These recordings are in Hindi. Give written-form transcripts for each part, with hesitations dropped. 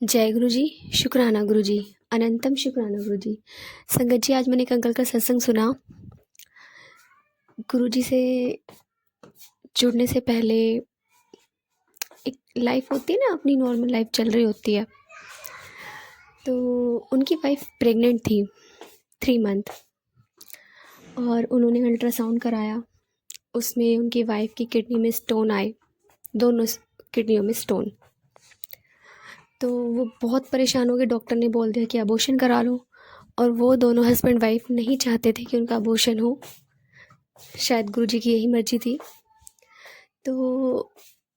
जय गुरु जी, शुक्राना गुरु जी, अनंतम शुक्राना गुरु जी। संगत जी, आज मैंने एक अंकल का सत्संग सुना। गुरु जी से जुड़ने से पहले एक लाइफ होती है ना, अपनी नॉर्मल लाइफ चल रही होती है। तो उनकी वाइफ प्रेग्नेंट थी 3 मंथ, और उन्होंने अल्ट्रासाउंड कराया। उसमें उनकी वाइफ की किडनी में स्टोन आए, दोनों किडनियों में स्टोन। तो वो बहुत परेशान हो गए। डॉक्टर ने बोल दिया कि अबॉर्शन करा लो, और वो दोनों हस्बैंड वाइफ नहीं चाहते थे कि उनका अबॉर्शन हो। शायद गुरुजी की यही मर्जी थी। तो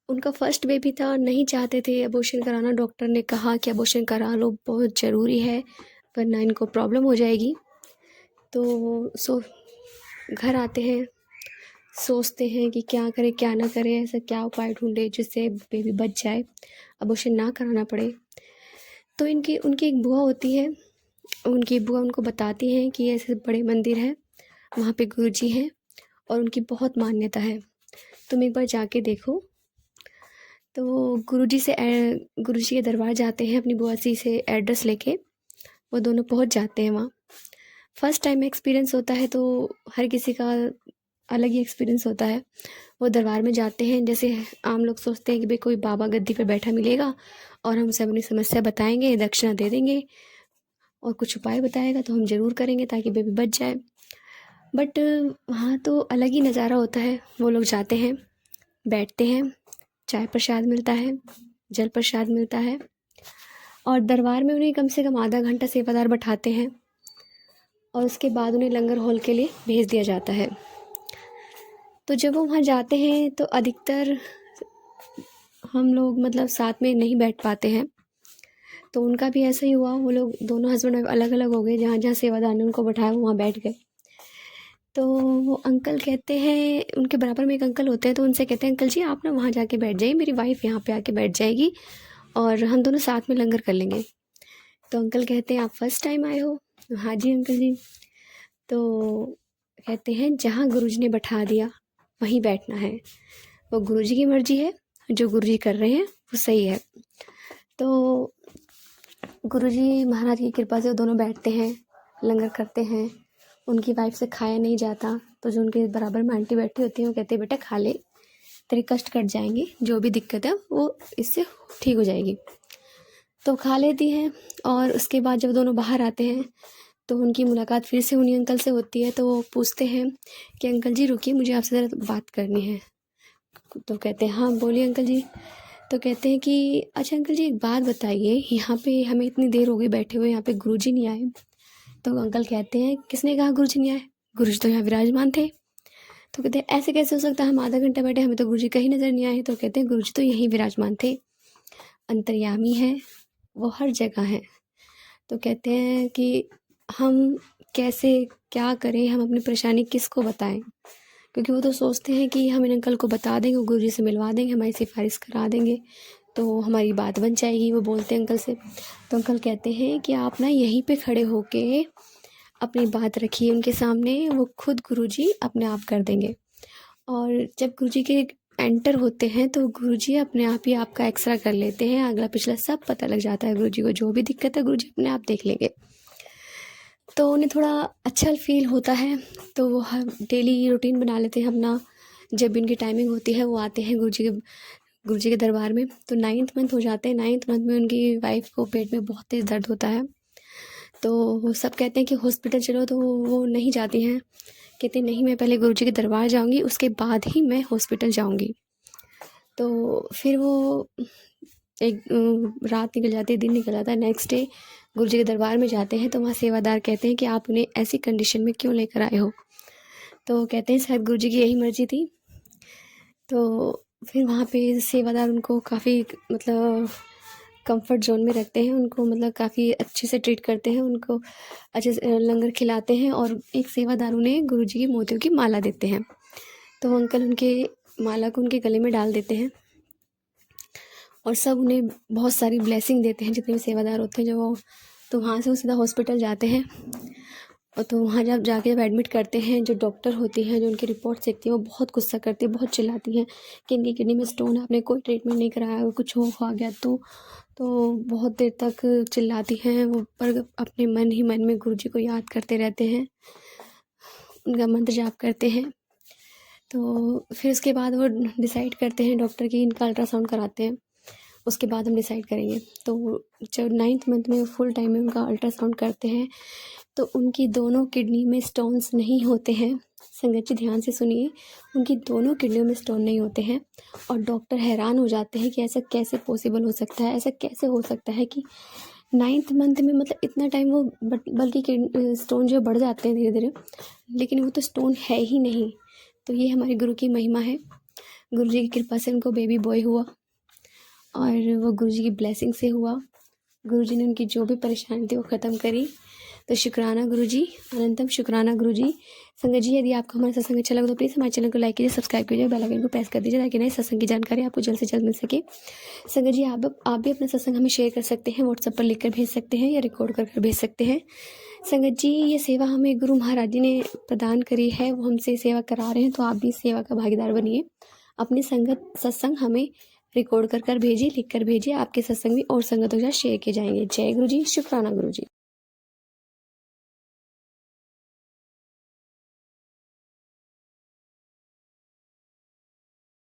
उनका फर्स्ट बेबी था, नहीं चाहते थे अबॉर्शन कराना। डॉक्टर ने कहा कि अबॉर्शन करा लो, बहुत ज़रूरी है, वरना इनको प्रॉब्लम हो जाएगी। तो घर आते हैं, सोचते हैं कि क्या करें क्या ना करें, ऐसा क्या उपाय ढूंढे जिससे बेबी बच जाए, अबॉर्शन ना कराना पड़े। तो उनकी एक बुआ होती है, उनकी बुआ उनको बताती हैं कि ऐसे बड़े मंदिर है, वहाँ पे गुरुजी हैं और उनकी बहुत मान्यता है, तुम एक बार जाके देखो। तो गुरुजी के दरबार जाते हैं, अपनी बुआ जी से एड्रेस लेके वो दोनों पहुँच जाते हैं वहाँ। फर्स्ट टाइम एक्सपीरियंस होता है, तो हर किसी का अलग ही एक्सपीरियंस होता है। वो दरबार में जाते हैं, जैसे आम लोग सोचते हैं कि भाई कोई बाबा गद्दी पे बैठा मिलेगा और हमसे अपनी समस्या बताएंगे, दक्षिणा दे देंगे और कुछ उपाय बताएगा तो हम ज़रूर करेंगे ताकि बेबी बच जाए। बट वहाँ तो अलग ही नज़ारा होता है। वो लोग जाते हैं, बैठते हैं, चाय प्रसाद मिलता है, जल प्रसाद मिलता है, और दरबार में उन्हें कम से कम आधा घंटा सेवादार बैठाते हैं, और उसके बाद उन्हें लंगर हॉल के लिए भेज दिया जाता है। तो जब वो वहाँ जाते हैं तो अधिकतर हम लोग मतलब साथ में नहीं बैठ पाते हैं। तो उनका भी ऐसा ही हुआ, वो लोग दोनों हस्बैंड वाइफ अलग अलग हो गए, जहाँ जहाँ सेवादार ने उनको बैठाया वहाँ बैठ गए। तो वो अंकल कहते हैं, उनके बराबर में एक अंकल होते हैं, तो उनसे कहते हैं अंकल जी आप ना वहाँ जाके बैठ जाइए, मेरी वाइफ यहाँ पे आके बैठ जाएगी और हम दोनों साथ में लंगर कर लेंगे। तो अंकल कहते हैं आप फर्स्ट टाइम आए हो? हाँ जी अंकल जी। तो कहते हैं जहाँ गुरुजी ने बैठा दिया वहीं बैठना है, वो गुरुजी की मर्जी है, जो गुरुजी कर रहे हैं वो सही है। तो गुरुजी महाराज की कृपा से वो दोनों बैठते हैं, लंगर करते हैं। उनकी वाइफ से खाया नहीं जाता, तो जो उनके बराबर में आंटी बैठी होती है वो कहते हैं बेटा खा ले, तेरे कष्ट कट जाएंगे, जो भी दिक्कत है वो इससे ठीक हो जाएगी। तो खा लेती हैं, और उसके बाद जब दोनों बाहर आते हैं तो उनकी मुलाकात फिर से उन्हीं अंकल से होती है। तो वो पूछते हैं कि अंकल जी रुकिए, मुझे आपसे ज़रा बात करनी है। तो कहते हैं हाँ बोलिए अंकल जी। तो कहते हैं कि अच्छा अंकल जी एक बात बताइए, यहाँ पे हमें इतनी देर हो गई बैठे हुए, यहाँ पे गुरुजी नहीं आए। तो अंकल कहते हैं किसने कहा गुरुजी नहीं आए, गुरुजी तो यहाँ विराजमान थे। तो कहते हैं ऐसे कैसे हो सकता है, हम आधा घंटा बैठे, हमें तो गुरुजी कहीं नज़र नहीं आए। तो कहते हैं गुरुजी तो यहीं विराजमान थे, अंतर्यामी है, वो हर जगह है। तो कहते हैं कि हम कैसे क्या करें, हम अपनी परेशानी किसको बताएं, क्योंकि वो तो सोचते हैं कि हम इन अंकल को बता देंगे, गुरुजी से मिलवा देंगे, हमारी सिफारिश करा देंगे तो हमारी बात बन जाएगी। वो बोलते हैं अंकल से। तो अंकल कहते हैं कि आप ना यहीं पे खड़े होके अपनी बात रखिए उनके सामने, वो खुद गुरुजी अपने आप कर देंगे। और जब गुरुजी के एंटर होते हैं तो गुरुजी अपने आप ही आपका एक्सरा कर लेते हैं, अगला पिछला सब पता लग जाता है गुरुजी को, जो भी दिक्कत है गुरुजी अपने आप देख लेंगे। तो उन्हें थोड़ा अच्छा फील होता है, तो वो हर डेली रूटीन बना लेते हैं अपना। जब भी उनकी टाइमिंग होती है वो आते हैं गुरुजी के दरबार में। तो 9th मंथ हो जाते हैं, 9th मंथ में उनकी वाइफ को पेट में बहुत तेज़ दर्द होता है। तो वो सब कहते हैं कि हॉस्पिटल चलो, तो वो नहीं जाती हैं, कहते नहीं मैं पहले गुरुजी के दरबार जाऊंगी, उसके बाद ही मैं हॉस्पिटल जाऊंगी। तो फिर वो एक रात निकल जाती है, दिन निकल जाता है। नेक्स्ट डे गुरुजी के दरबार में जाते हैं, तो वहाँ सेवादार कहते हैं कि आप उन्हें ऐसी कंडीशन में क्यों लेकर आए हो। तो कहते हैं शायद गुरुजी की यही मर्जी थी। तो फिर वहाँ पे सेवादार उनको काफ़ी मतलब कंफर्ट जोन में रखते हैं, उनको मतलब काफ़ी अच्छे से ट्रीट करते हैं, उनको अच्छे से लंगर खिलाते हैं, और एक सेवादार उन्हें गुरुजी की मोतियों की माला देते हैं। तो वो अंकल उनके माला को उनके गले में डाल देते हैं, और सब उन्हें बहुत सारी ब्लेसिंग देते हैं, जितने भी सेवादार होते हैं। जब वो तो वहाँ से वो सीधा हॉस्पिटल जाते हैं, और तो वहाँ जब एडमिट करते हैं, जो डॉक्टर होती हैं जो उनकी रिपोर्ट देखती हैं वो बहुत गुस्सा करती है, बहुत चिल्लाती हैं कि इनकी किडनी में स्टोन है, आपने कोई ट्रीटमेंट नहीं कराया, अगर कुछ हो गया तो बहुत देर तक चिल्लाती हैं वो, पर अपने मन ही मन में गुरुजी को याद करते रहते हैं, उनका मंत्र जाप करते हैं। तो फिर उसके बाद वो डिसाइड करते हैं डॉक्टर कि इनका अल्ट्रासाउंड कराते हैं, उसके बाद हम डिसाइड करेंगे। तो जब 9th मंथ में फुल टाइम में उनका अल्ट्रासाउंड करते हैं तो उनकी दोनों किडनी में स्टोन्स नहीं होते हैं। संगत जी ध्यान से सुनिए, उनकी दोनों किडनियों में स्टोन नहीं होते हैं। और डॉक्टर हैरान हो जाते हैं कि ऐसा कैसे पॉसिबल हो सकता है, ऐसा कैसे हो सकता है कि 9th मंथ में, मतलब इतना टाइम वो बल्कि स्टोन जो बढ़ जाते हैं धीरे धीरे, लेकिन वो तो स्टोन है ही नहीं। तो ये हमारे गुरु की महिमा है। गुरु जी की कृपा से उनको बेबी बॉय हुआ और वो गुरु जी की ब्लेसिंग से हुआ। गुरु जी ने उनकी जो भी परेशानी थी वो ख़त्म करी। तो शुक्राना गुरु जी, अनंतम शुक्राना गुरु जी। संगत जी यदि आपको हमारा सत्संग अच्छा लगा तो प्लीज़ हमारे चैनल को लाइक कीजिए, सब्सक्राइब कीजिए, बेल आइकन को प्रेस कर दीजिए ताकि नए सत्संग की जानकारी आपको जल्द से जल्द मिल सके। संगत जी आप भी अपना सत्संग हमें शेयर कर सकते हैं, व्हाट्सएप पर लिख कर भेज सकते हैं या रिकॉर्ड कर भेज सकते हैं। संगत जी ये सेवा हमें गुरु महाराज जी ने प्रदान करी है, वो हमसे सेवा करा रहे हैं, तो आप भी इस सेवा का भागीदार बनिए। अपनी सत्संग हमें रिकॉर्ड कर भेजिए, लिख कर भेजिए। आपके सत्संग भी और संगतों के साथ शेयर किए जाएंगे। जय गुरु जी, शुक्राना गुरु जी।